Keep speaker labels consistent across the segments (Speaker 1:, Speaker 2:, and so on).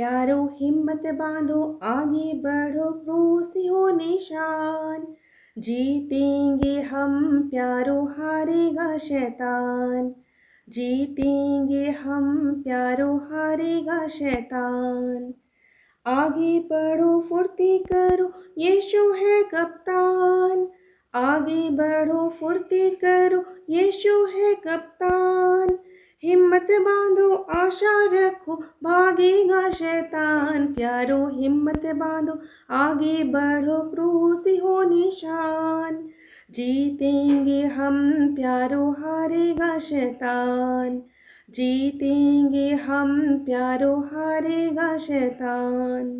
Speaker 1: प्यारो हिम्मत बांधो आगे बढ़ो क्रूस हो निशान। जीतेंगे हम प्यारो हारेगा शैतान। जीतेंगे हम प्यारो हारेगा शैतान। आगे बढ़ो फुर्ती करो यीशु है कप्तान। आगे बढ़ो फुर्ती करो यीशु है कप्तान। हिम्मत बांधो आशा रखो भागेगा शैतान। प्यारो हिम्मत बांधो आगे बढ़ो क्रूस हो निशान। जीतेंगे हम प्यारो हारेगा शैतान। जीतेंगे हम प्यारो हारेगा शैतान।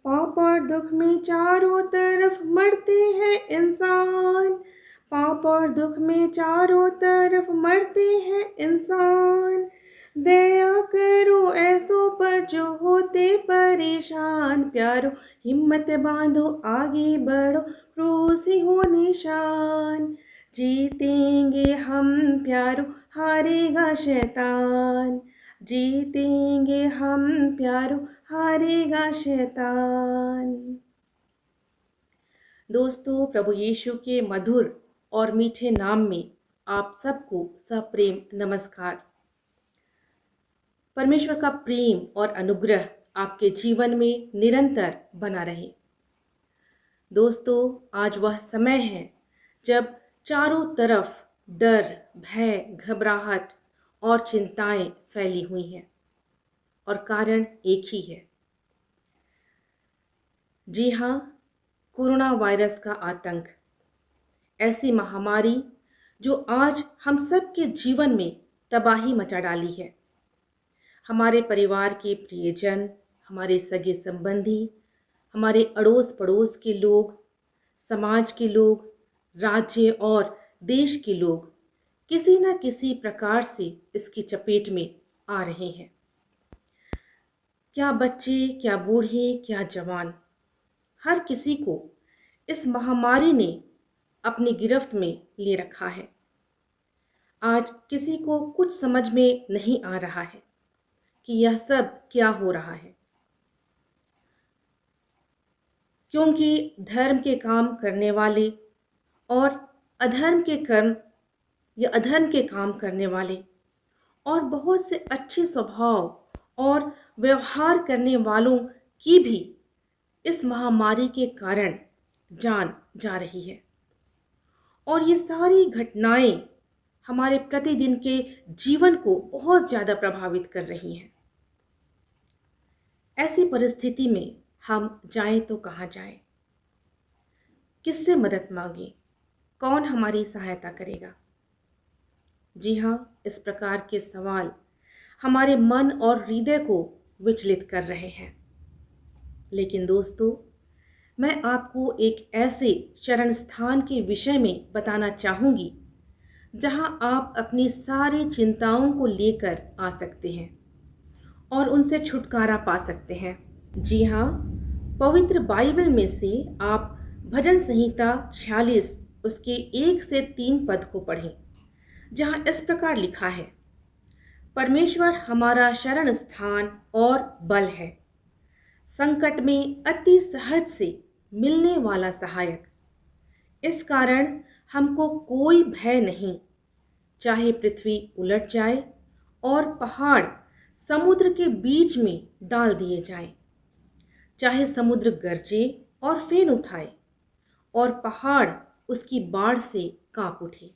Speaker 1: पाप और दुख में चारों तरफ मरते हैं इंसान। पाप और दुख में चारों तरफ मरते हैं इंसान। दया करो ऐसों पर जो होते परेशान। प्यारो हिम्मत बांधो आगे बढ़ो क्रूस हो निशान। जीतेंगे हम प्यारो हारेगा शैतान। जीतेंगे हम प्यारो हारेगा शैतान। दोस्तों, प्रभु यीशु के मधुर और मीठे नाम में आप सबको सप्रेम नमस्कार। परमेश्वर का प्रेम और अनुग्रह आपके जीवन में निरंतर बना रहे। दोस्तों, आज वह समय है जब चारों तरफ डर, भय, घबराहट और चिंताएं फैली हुई हैं और कारण एक ही है। जी हाँ, कोरोना वायरस का आतंक, ऐसी महामारी जो आज हम सब के जीवन में तबाही मचा डाली है। हमारे परिवार के प्रियजन, हमारे सगे संबंधी, हमारे अड़ोस पड़ोस के लोग, समाज के लोग, राज्य और देश के लोग किसी न किसी प्रकार से इसकी चपेट में आ रहे हैं। क्या बच्चे, क्या बूढ़े, क्या जवान, हर किसी को इस महामारी ने अपनी गिरफ्त में ले रखा है। आज किसी को कुछ समझ में नहीं आ रहा है कि यह सब क्या हो रहा है, क्योंकि धर्म के काम करने वाले और अधर्म के कर्म या अधर्म के काम करने वाले और बहुत से अच्छे स्वभाव और व्यवहार करने वालों की भी इस महामारी के कारण जान जा रही है। और ये सारी घटनाएं हमारे प्रतिदिन के जीवन को बहुत ज़्यादा प्रभावित कर रही हैं। ऐसी परिस्थिति में हम जाएं तो कहाँ जाएं? किससे मदद मांगें? कौन हमारी सहायता करेगा? जी हाँ, इस प्रकार के सवाल हमारे मन और हृदय को विचलित कर रहे हैं। लेकिन दोस्तों, मैं आपको एक ऐसे शरण स्थान के विषय में बताना चाहूँगी जहाँ आप अपनी सारी चिंताओं को लेकर आ सकते हैं और उनसे छुटकारा पा सकते हैं। जी हाँ, पवित्र बाइबल में से आप भजन संहिता 46 उसके 1 से 3 पद को पढ़ें, जहाँ इस प्रकार लिखा है, परमेश्वर हमारा शरण स्थान और बल है, संकट में अति सहज से मिलने वाला सहायक। इस कारण हमको कोई भय नहीं, चाहे पृथ्वी उलट जाए और पहाड़ समुद्र के बीच में डाल दिए जाएं, चाहे समुद्र गरजे और फेन उठाए और पहाड़ उसकी बाढ़ से कांप उठे।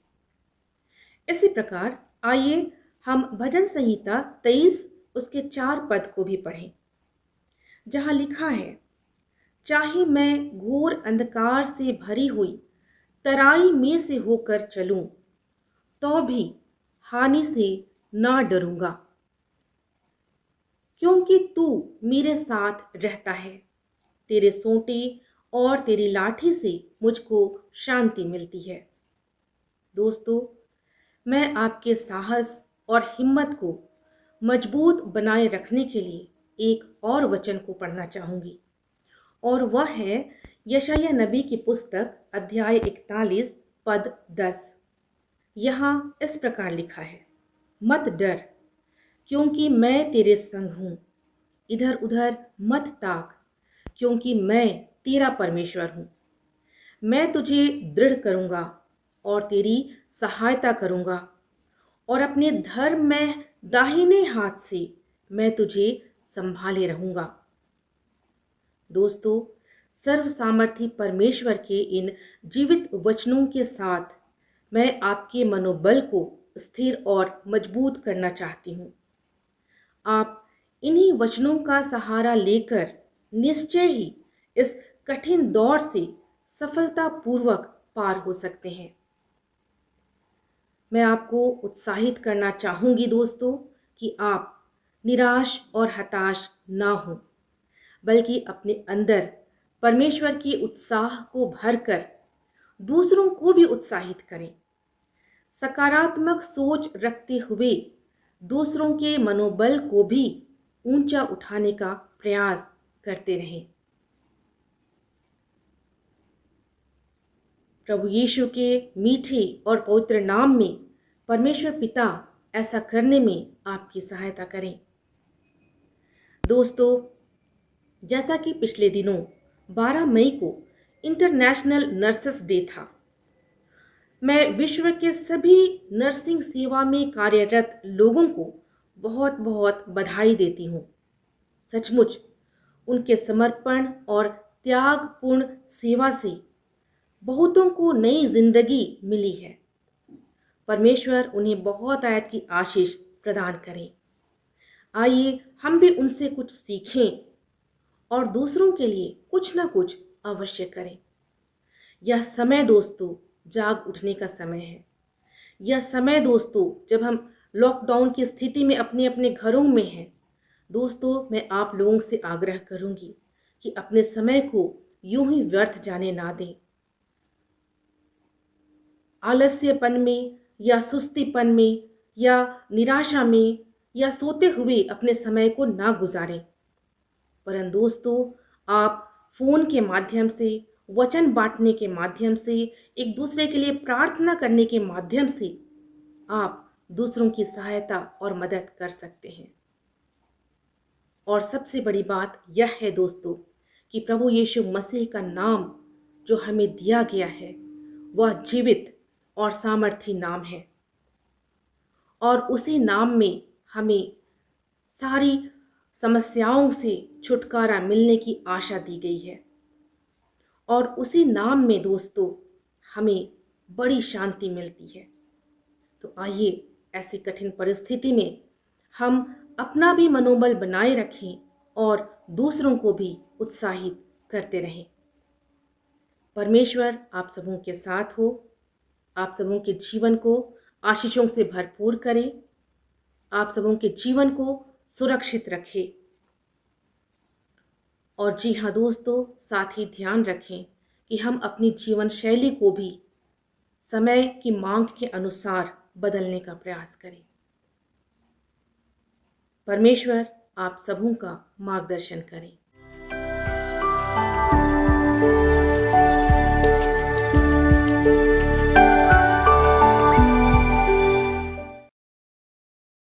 Speaker 1: इसी प्रकार आइए हम भजन संहिता 23 उसके 4 पद को भी पढ़ें, जहाँ लिखा है, चाहे मैं घोर अंधकार से भरी हुई तराई में से होकर चलूं, तो भी हानि से ना डरूंगा, क्योंकि तू मेरे साथ रहता है। तेरे सोंटे और तेरी लाठी से मुझको शांति मिलती है। दोस्तों, मैं आपके साहस और हिम्मत को मजबूत बनाए रखने के लिए एक और वचन को पढ़ना चाहूँगी, और वह है यशायाह नबी की पुस्तक अध्याय 41 पद 10। यहाँ इस प्रकार लिखा है, मत डर, क्योंकि मैं तेरे संग हूँ। इधर उधर मत ताक, क्योंकि मैं तेरा परमेश्वर हूँ। मैं तुझे दृढ़ करूँगा और तेरी सहायता करूँगा, और अपने धर्म में दाहिने हाथ से मैं तुझे संभाले रहूँगा। दोस्तों, सर्व सामर्थी परमेश्वर के इन जीवित वचनों के साथ मैं आपके मनोबल को स्थिर और मजबूत करना चाहती हूँ। आप इन्हीं वचनों का सहारा लेकर निश्चय ही इस कठिन दौर से सफलतापूर्वक पार हो सकते हैं। मैं आपको उत्साहित करना चाहूँगी दोस्तों कि आप निराश और हताश ना हों, बल्कि अपने अंदर परमेश्वर के उत्साह को भरकर दूसरों को भी उत्साहित करें। सकारात्मक सोच रखते हुए दूसरों के मनोबल को भी ऊंचा उठाने का प्रयास करते रहें। प्रभु यीशु के मीठे और पवित्र नाम में परमेश्वर पिता ऐसा करने में आपकी सहायता करें। दोस्तों, जैसा कि पिछले दिनों 12 मई को इंटरनेशनल नर्सेस डे था, मैं विश्व के सभी नर्सिंग सेवा में कार्यरत लोगों को बहुत बहुत बधाई देती हूँ। सचमुच उनके समर्पण और त्यागपूर्ण सेवा से बहुतों को नई जिंदगी मिली है। परमेश्वर उन्हें बहुत आयत की आशीष प्रदान करें। आइए हम भी उनसे कुछ सीखें और दूसरों के लिए कुछ ना कुछ अवश्य करें। यह समय दोस्तों जाग उठने का समय है। यह समय दोस्तों जब हम लॉकडाउन की स्थिति में अपने अपने घरों में हैं, दोस्तों मैं आप लोगों से आग्रह करूंगी कि अपने समय को यूं ही व्यर्थ जाने ना दें। आलस्यपन में या सुस्तीपन में या निराशा में या सोते हुए अपने समय को ना गुजारें, परंतु दोस्तों आप फोन के माध्यम से, वचन बांटने के माध्यम से, एक दूसरे के लिए प्रार्थना करने के माध्यम से आप दूसरों की सहायता और मदद कर सकते हैं। और सबसे बड़ी बात यह है दोस्तों कि प्रभु यीशु मसीह का नाम जो हमें दिया गया है वह जीवित और सामर्थी नाम है, और उसी नाम में हमें सारी समस्याओं से छुटकारा मिलने की आशा दी गई है। और उसी नाम में दोस्तों हमें बड़ी शांति मिलती है। तो आइए ऐसी कठिन परिस्थिति में हम अपना भी मनोबल बनाए रखें और दूसरों को भी उत्साहित करते रहें। परमेश्वर आप सबों के साथ हो, आप सबों के जीवन को आशीषों से भरपूर करें, आप सबों के जीवन को सुरक्षित रखे। और जी हाँ दोस्तों, साथ ही ध्यान रखें कि हम अपनी जीवन शैली को भी समय की मांग के अनुसार बदलने का प्रयास करें। परमेश्वर आप सबों का मार्गदर्शन करें।